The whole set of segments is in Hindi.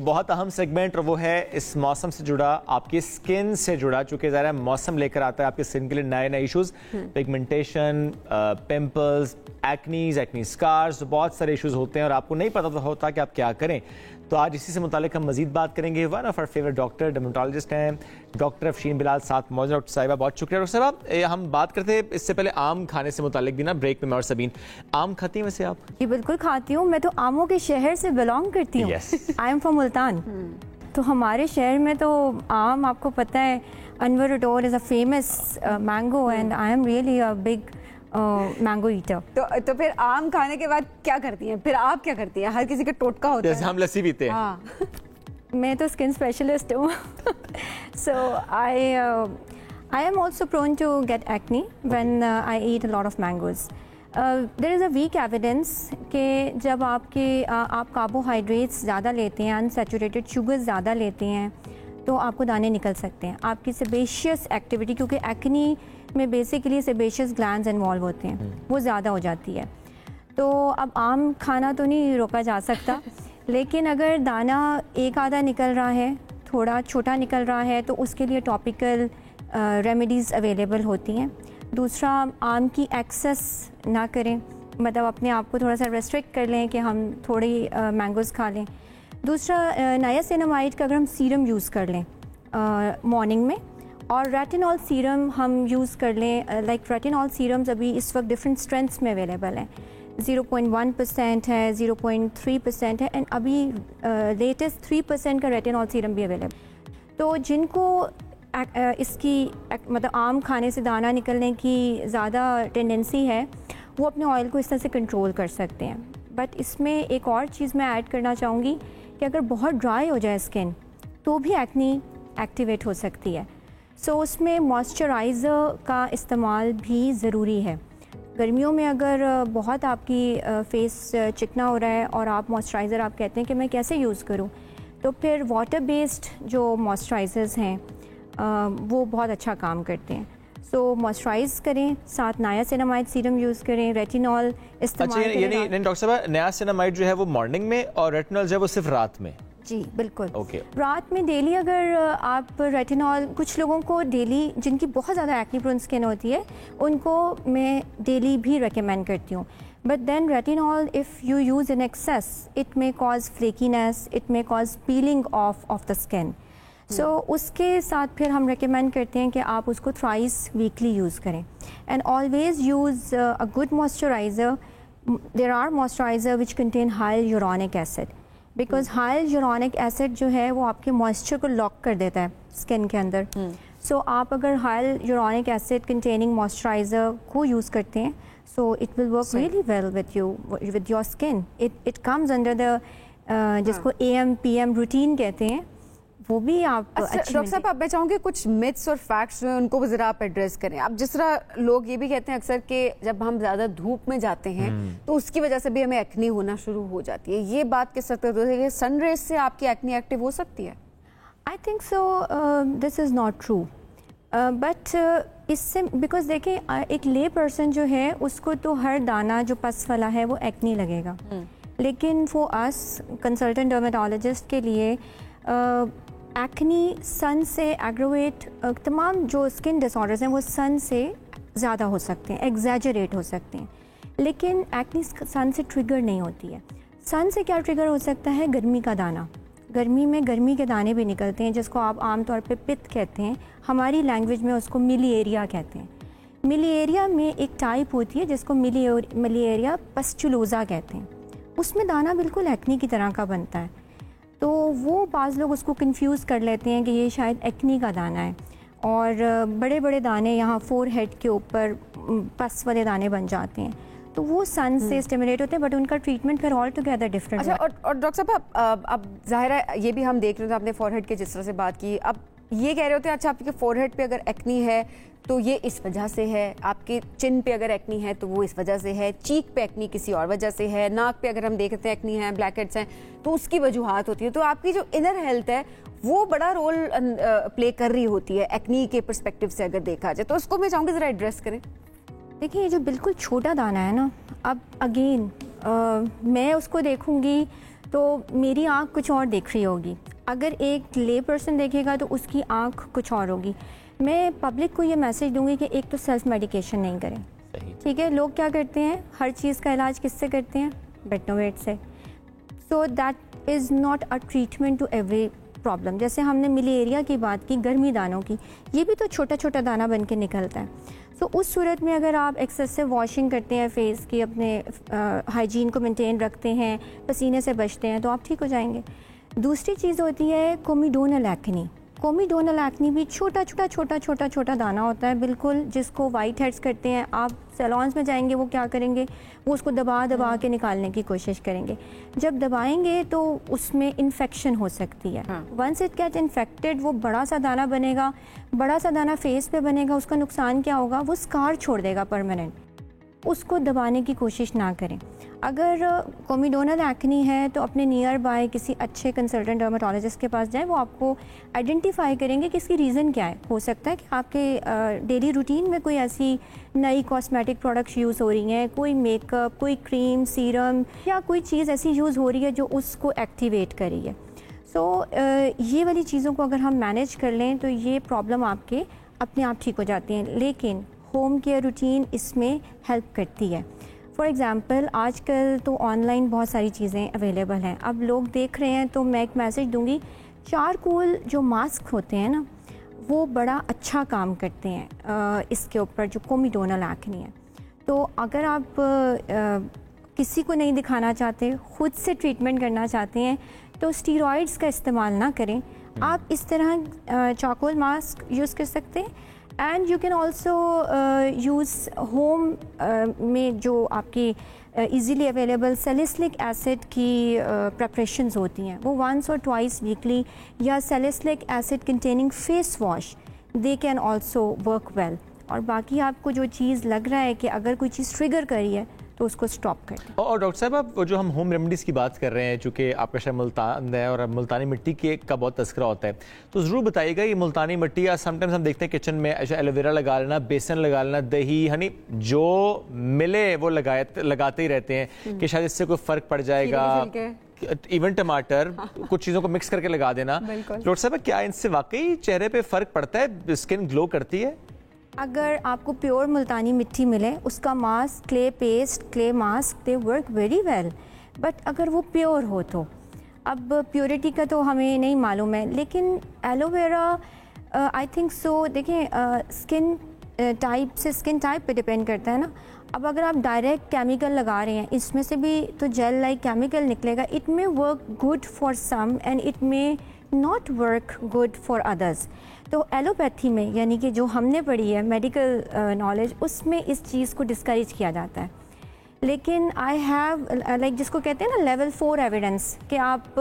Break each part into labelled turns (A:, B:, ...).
A: बहुत अहम सेगमेंट और वो है इस मौसम से जुड़ा, आपकी स्किन से जुड़ा, चूंकि ज़रा मौसम लेकर आता है आपकी स्किन के लिए नए नए issues, pigmentation, pimples, acne scars, बहुत सारे इश्यूज होते हैं और आपको नहीं पता होता कि आप क्या करें। तो आज इसी से मुतालिक हम मजीद बात करेंगे। One of our favourite doctor dermatologist हैं डॉक्टर अफशीन बिलाल साथ मौजूद। डॉक्टर साहिबा बहुत शुक्रिया। डॉक्टर साहिबा हम बात करते हैं इससे पहले आम खाने से मुतालिक भी ना, ब्रेक में मैं और सबीन, आम खाती हैं वैसे आप?
B: जी बिल्कुल खाती हूँ, मैं तो आमों के शहर से बिलोंग करती हूँ। I am from Multan. तो हमारे शहर में तो आम, आपको पता है Anwar road is a famous mango and I am really a big mango eater.
C: तो फिर आम खाने के बाद क्या करती हैं? फिर आप क्या करती हैं? हर किसी का टोटका होता है।
A: हम लस्सी पीते हैं।
C: हाँ।
B: मैं तो स्किन स्पेशलिस्ट हूँ। So I am also prone to get acne when I eat a lot of mangoes. There is a weak evidence कि जब आप कार्बोहाइड्रेट्स ज़्यादा लेते हैं, अनसैचुरेटेड शुगर ज़्यादा लेते हैं, तो आपको दाने निकल सकते हैं। आपकी सेबेशियस एक्टिविटी, क्योंकि एक्नी में बेसिकली सेबेशियस ग्लैंड्स इन्वॉल्व होते हैं, वो ज़्यादा हो जाती है। तो अब आम खाना तो नहीं रोका जा सकता, लेकिन अगर दाना एक आधा निकल रहा है, थोड़ा छोटा निकल रहा है, तो उसके लिए टॉपिकल रेमेडीज़ अवेलेबल होती हैं। दूसरा, आम की एक्सेस ना करें, मतलब अपने आप को थोड़ा सा रेस्ट्रिक्ट कर लें कि हम थोड़ी मैंगोज़ खा लें। दूसरा, नायासिनामाइड का अगर हम सीरम यूज़ कर लें मॉर्निंग में, और रेटिनॉल सीरम हम यूज़ कर लें। लाइक रेटिनॉल सीरम्स अभी इस वक्त डिफरेंट स्ट्रेंथ्स में अवेलेबल हैं। 0.1% है, 0.3% है, एंड अभी लेटेस्ट 3% का रेटिनॉल सीरम भी अवेलेबल। तो जिनको इसकी मतलब आम खाने से दाना निकलने की ज़्यादा टेंडेंसी है, वो अपने ऑयल को इस तरह से कंट्रोल कर सकते हैं। बट इसमें एक और चीज़ मैं ऐड करना चाहूँगी कि अगर बहुत ड्राई हो जाए स्किन, तो भी एक्नी एक्टिवेट हो सकती है। सो उसमें मॉइस्चराइज़र का इस्तेमाल भी ज़रूरी है। गर्मियों में अगर बहुत आपकी फेस चिकना हो रहा है और आप मॉइस्चराइज़र आप कहते हैं कि मैं कैसे यूज़ करूं, तो फिर वाटर बेस्ड जो मॉइस्चराइज़र्स हैं वो बहुत अच्छा काम करते हैं। सो मॉइस्चराइज़ करें, साथ नायासिनामाइड सीरम यूज़ करें, रेटिनॉल इस्तेमाल करें।
A: यानी डॉक्टर साहब नायासिनामाइड जो है वो मॉर्निंग में और रेटिनॉल जो है वो सिर्फ रात में?
B: जी बिल्कुल।
A: Okay.
B: रात में डेली अगर आप रेटिनॉल, कुछ लोगों को डेली, जिनकी बहुत ज़्यादा एक्नी प्रोन स्किन होती है, उनको मैं डेली भी रेकमेंड करती हूँ। But then retinol if you use in excess, it may cause flakiness, it may cause peeling of the skin. So उसके साथ फिर हम रेकमेंड करते हैं कि आप उसको थ्राइस वीकली यूज़ करें। And always use a good moisturiser. There are moisturiser which contain high uranic acid, because high uranic acid जो है वो आपके मॉइस्चर को लॉक कर देता है स्किन के अंदर। सो आप अगर high uranic acid containing moisturiser को यूज़ करते हैं, so it will work really well with your skin. It comes under the जिसको AM PM रूटीन कहते हैं, वो भी आप
C: डॉक्टर साहब, अब मैं चाहूँगी कुछ मिथ्स और फैक्ट्स जो हैं उनको भी ज़रा आप एड्रेस करें। अब जिस तरह लोग ये भी कहते हैं अक्सर कि जब हम ज़्यादा धूप में जाते हैं तो उसकी वजह से भी हमें एक्नी होना शुरू हो जाती है, ये बात किस तरह से सन रेज से आपकी एक्नी एक्टिव हो सकती है?
B: I think so this is not true. But इससे, बिकॉज देखें एक ले पर्सन जो है उसको तो हर दाना जो पस वाला है वो एक्नी लगेगा, लेकिन फॉर अस कंसल्टेंट डर्मेटोलॉजिस्ट के लिए एक्नी सन से एग्रोवेट, तमाम जो स्किन डिसऑर्डर्स हैं वो सन से ज़्यादा हो सकते हैं, एग्जैजरेट हो सकते हैं, लेकिन एक्नी सन से ट्रिगर नहीं होती है। सन से क्या ट्रिगर हो सकता है? गर्मी का दाना। गर्मी में गर्मी के दाने भी निकलते हैं, जिसको आप आमतौर पे पित्त कहते हैं, हमारी लैंग्वेज में उसको मिलिएरिया कहते हैं। मिलिएरिया में एक टाइप होती है जिसको मिलिएरिया पस्चुलोजा कहते हैं, उसमें दाना बिल्कुल एक्नी की तरह का बनता है। तो वो बाज़ लोग उसको कंफ्यूज कर लेते हैं कि ये शायद एक्नी का दाना है, और बड़े बड़े दाने यहाँ फोरहेड के ऊपर पस वाले दाने बन जाते हैं, तो वो सन से स्टिमुलेट होते हैं, बट उनका ट्रीटमेंट फिर ऑल टुगेदर डिफरेंट है।
C: अच्छा, और डॉक्टर साहब, अब जाहिर है ये भी हम देख रहे थे, आपने फोरहेड के जिस तरह से बात की, अब ये कह रहे होते हैं अच्छा आपके फोरहेड पे अगर एक्नी है तो ये इस वजह से है, आपके चिन पे अगर एक्नी है तो वो इस वजह से है, चीक पे एक्नी किसी और वजह से है, नाक पे अगर हम देखते हैं एक्नी है, ब्लैक हेड्स हैं, तो उसकी वजूहात होती है। तो आपकी जो इनर हेल्थ है वो बड़ा रोल प्ले कर रही होती है एक्नी के पर्सपेक्टिव से अगर देखा जाए, तो उसको मैं चाहूँगी ज़रा एड्रेस करें।
B: देखिए, ये जो बिल्कुल छोटा दाना है ना, अब अगेन मैं उसको देखूंगी तो मेरी आँख कुछ और देख रही होगी, अगर एक ले पर्सन देखेगा तो उसकी आँख कुछ और होगी। मैं पब्लिक को ये मैसेज दूंगी कि एक तो सेल्फ मेडिकेशन नहीं करें, ठीक है। लोग क्या करते हैं, हर चीज़ का इलाज किससे करते हैं, बेटनोवेट से। So that is not a treatment to every problem. जैसे हमने मिलेरिया की बात की, गर्मी दानों की, ये भी तो छोटा छोटा दाना बन के निकलता है। तो उस सूरत में अगर आप एक्सेसिव वॉशिंग करते हैं फेस की, अपने हाइजीन को मेंटेन रखते हैं, पसीने से बचते हैं, तो आप ठीक हो जाएंगे। दूसरी चीज़ होती है कोमिडोनल एक्नी। कोमिडोनल एक्नी भी छोटा छोटा दाना होता है बिल्कुल, जिसको वाइट हेड्स करते हैं। आप सैलॉन्स में जाएंगे, वो क्या करेंगे, वो उसको दबा के निकालने की कोशिश करेंगे। जब दबाएंगे तो उसमें इन्फेक्शन हो सकती है। वंस इट गेट इन्फेक्टेड, वो बड़ा सा दाना बनेगा, बड़ा सा दाना फेस पे बनेगा। उसका नुकसान क्या होगा, वो स्कार छोड़ देगा परमानेंट। उसको दबाने की कोशिश ना करें। अगर कोमिडोनल एक्नी है तो अपने नियर बाय किसी अच्छे कंसल्टेंट डर्मेटोलॉजिस्ट के पास जाएं, वो आपको आइडेंटिफाई करेंगे कि इसकी रीज़न क्या है। हो सकता है कि आपके डेली रूटीन में कोई ऐसी नई कॉस्मेटिक प्रोडक्ट्स यूज़ हो रही हैं, कोई मेकअप, कोई क्रीम, सीरम या कोई चीज़ ऐसी यूज़ हो रही है जो उसको एक्टिवेट कर रही है। सो ये वाली चीज़ों को अगर हम मैनेज कर लें तो ये प्रॉब्लम आपके अपने आप ठीक हो जाती हैं। लेकिन होम केयर रूटीन इसमें हेल्प करती है। फॉर एग्ज़ाम्पल आजकल तो ऑनलाइन बहुत सारी चीज़ें अवेलेबल हैं। अब लोग देख रहे हैं तो मैं एक मैसेज दूंगी, चारकोल जो मास्क होते हैं ना, वो बड़ा अच्छा काम करते हैं इसके ऊपर, जो कोमिडोनल एक्नी है। तो अगर आप किसी को नहीं दिखाना चाहते, खुद से ट्रीटमेंट करना चाहते हैं, तो स्टीरॉइड्स का इस्तेमाल ना करें। आप इस तरह चारकोल मास्क यूज़ कर सकते हैं। And you can also use home में जो आपकी इजीली अवेलेबल सैलिसिलिक एसिड की प्रेपरेशंस होती हैं, वो वंस और ट्वाइस वीकली, या salicylic acid containing face wash, they can also work well. और बाकी आपको जो चीज़ लग रहा है कि अगर कोई चीज़ ट्रिगर करी है तो उसको स्टॉप कर दें।
A: और डॉक्टर साहब, आप जो हम होम रेमेडीज़ की बात कर रहे हैं, चूँकि आपका शायद मुल्तान है और मुल्तानी मिट्टी का बहुत तस्करा होता है, तो ज़रूर बताइएगा ये मुल्तानी मिट्टी, या समटाइम्स हम देखते हैं किचन में एलोवेरा लगा लेना, बेसन लगा लेना, दही, हनी, जो मिले वो लगाते ही रहते हैं कि शायद इससे कोई फ़र्क पड़ जाएगा। इवन टमाटर, कुछ चीज़ों को मिक्स करके लगा देना। डॉक्टर साहब, क्या इनसे वाकई चेहरे पे फ़र्क पड़ता है, स्किन ग्लो करती है?
B: अगर आपको प्योर मुल्तानी मिट्टी मिले, उसका mask, clay paste, clay mask, they work very well. But अगर वो प्योर हो तो, अब प्योरिटी का तो हमें नहीं मालूम है, लेकिन एलोवेरा आई थिंक सो, देखें स्किन टाइप से स्किन टाइप पे डिपेंड करता है ना। अब अगर आप डायरेक्ट केमिकल लगा रहे हैं, इसमें से भी तो जेल लाइक केमिकल निकलेगा। It may work good for some and it may not work good for others. तो एलोपैथी में, यानी कि जो हमने पढ़ी है मेडिकल नॉलेज, उसमें इस चीज़ को डिस्करेज किया जाता है। लेकिन आई हैव लाइक जिसको कहते हैं ना लेवल 4 एविडेंस, कि आप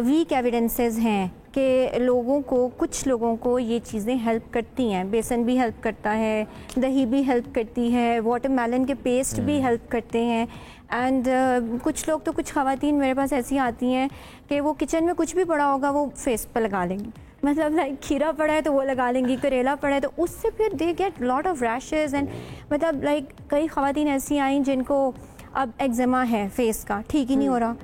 B: वीक एविडेंसेस हैं कि लोगों को, कुछ लोगों को ये चीज़ें हेल्प करती हैं। बेसन भी हेल्प करता है, दही भी हेल्प करती है, वाटरमेलन के पेस्ट भी हेल्प करते हैं। एंड कुछ लोग तो, कुछ ख़वातीन मेरे पास ऐसी आती हैं कि वो किचन में कुछ भी पड़ा होगा वो फेस पर लगा लेंगी। मतलब लाइक खीरा पड़ा है तो वो लगा लेंगी, करेला पड़ा है तो उससे फिर they get lot of rashes. And मतलब लाइक कई ख़वातीन ऐसी आई जिनको अब एक्जिमा है फेस का, ठीक ही नहीं हो रहा।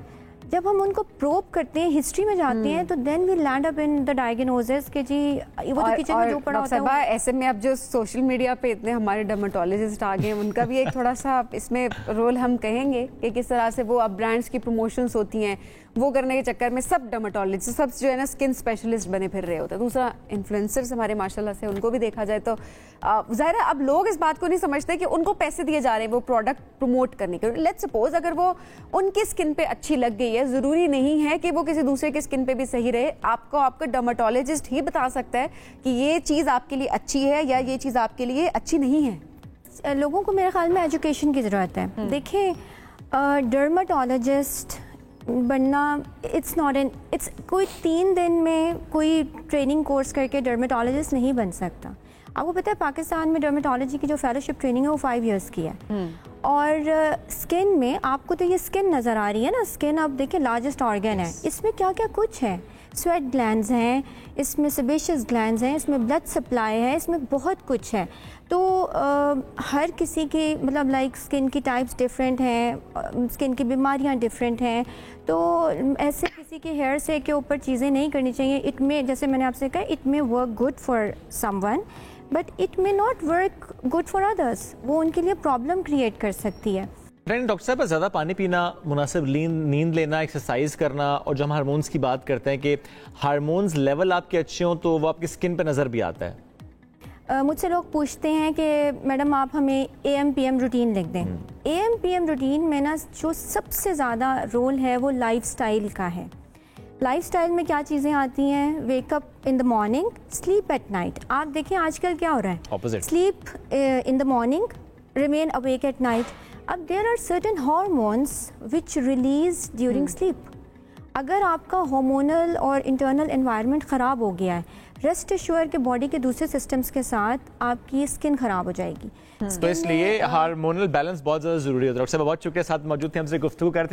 B: जब हम उनको प्रोब करते हैं, हिस्ट्री में जाते हैं, तो then we land up in the diagnosis कि जी वो तो किचन में जो पड़ा होता है।
C: ऐसे में अब जो सोशल मीडिया पे इतने हमारे डर्मेटोलॉजिस्ट आ गए, उनका भी एक थोड़ा सा इसमें रोल हम कहेंगे कि किस तरह से वो अब ब्रांड्स की प्रमोशंस होती हैं, वो करने के चक्कर में सब डर्मेटोलॉजिस्ट, सब जो है ना स्किन स्पेशलिस्ट बने फिर रहे होते हैं। दूसरा इन्फ्लुएंसर्स हमारे माशाल्लाह से, उनको भी देखा जाए तो ज़ाहिर है अब लोग इस बात को नहीं समझते कि उनको पैसे दिए जा रहे हैं वो प्रोडक्ट प्रमोट करने के। लेट्स सपोज अगर वो उनकी स्किन पे अच्छी लग गई है, ज़रूरी नहीं है कि वो किसी दूसरे की स्किन पे भी सही रहे। आपका डर्मेटोलॉजिस्ट ही बता सकता है कि ये चीज़ आपके लिए अच्छी है या ये चीज़ आपके लिए अच्छी नहीं है।
B: लोगों को मेरे ख्याल में एजुकेशन की ज़रूरत है। देखिए, डर्मेटोलॉजिस्ट बनना इट्स नॉट एन, इट्स कोई 3 दिन में कोई ट्रेनिंग कोर्स करके डर्मेटोलॉजिस्ट नहीं बन सकता। आपको पता है पाकिस्तान में डर्मेटोलॉजी की जो फेलोशिप ट्रेनिंग है वो 5 इयर्स की है। और स्किन में आपको तो ये स्किन नज़र आ रही है ना, स्किन आप देखिए लार्जेस्ट ऑर्गन है, इसमें क्या क्या कुछ है। स्वेट ग्लैंड्स हैं, इसमें सेबेशियस ग्लैंड्स हैं, इसमें ब्लड सप्लाई है, इसमें बहुत कुछ है। तो हर किसी की मतलब लाइक स्किन की टाइप्स डिफरेंट हैं, स्किन की बीमारियां डिफरेंट हैं, तो ऐसे किसी के हेयर से के ऊपर चीज़ें नहीं करनी चाहिए। इट में, जैसे मैंने आपसे कहा, it may work good for someone but it may not work good for others. वो उनके लिए प्रॉब्लम क्रिएट कर सकती है।
A: डॉक्टर साहब, ज़्यादा पानी पीना, मुनासिब नींद लेना, एक्सरसाइज करना, और जब हम हार्मोन्स की बात करते हैं कि हार्मोन्स लेवल आपके अच्छे हों तो वो आपकी स्किन पर नज़र भी आता है।
B: मुझसे लोग पूछते हैं कि मैडम आप हमें AM/PM रूटीन लिख दें। AM/PM रूटीन में ना जो सबसे ज़्यादा रोल है वो लाइफस्टाइल का है। लाइफस्टाइल में क्या चीज़ें आती हैं? Wake up in the morning, sleep at night. आप देखें आजकल क्या हो रहा है,
A: opposite.
B: Sleep in the morning, remain awake at night. अब there are certain hormones which release during sleep. अगर आपका हार्मोनल और इंटरनल एनवायरनमेंट ख़राब हो गया है, रेस्ट एश्योर के बॉडी के दूसरे सिस्टम्स के साथ आपकी स्किन ख़राब हो जाएगी।
A: तो इसलिए हार्मोनल बैलेंस बहुत ज़्यादा ज़रूरी है। डॉक्टर साहब बहुत शुक्रिया, साथ मौजूद थे, हमसे गुफ्तगू करते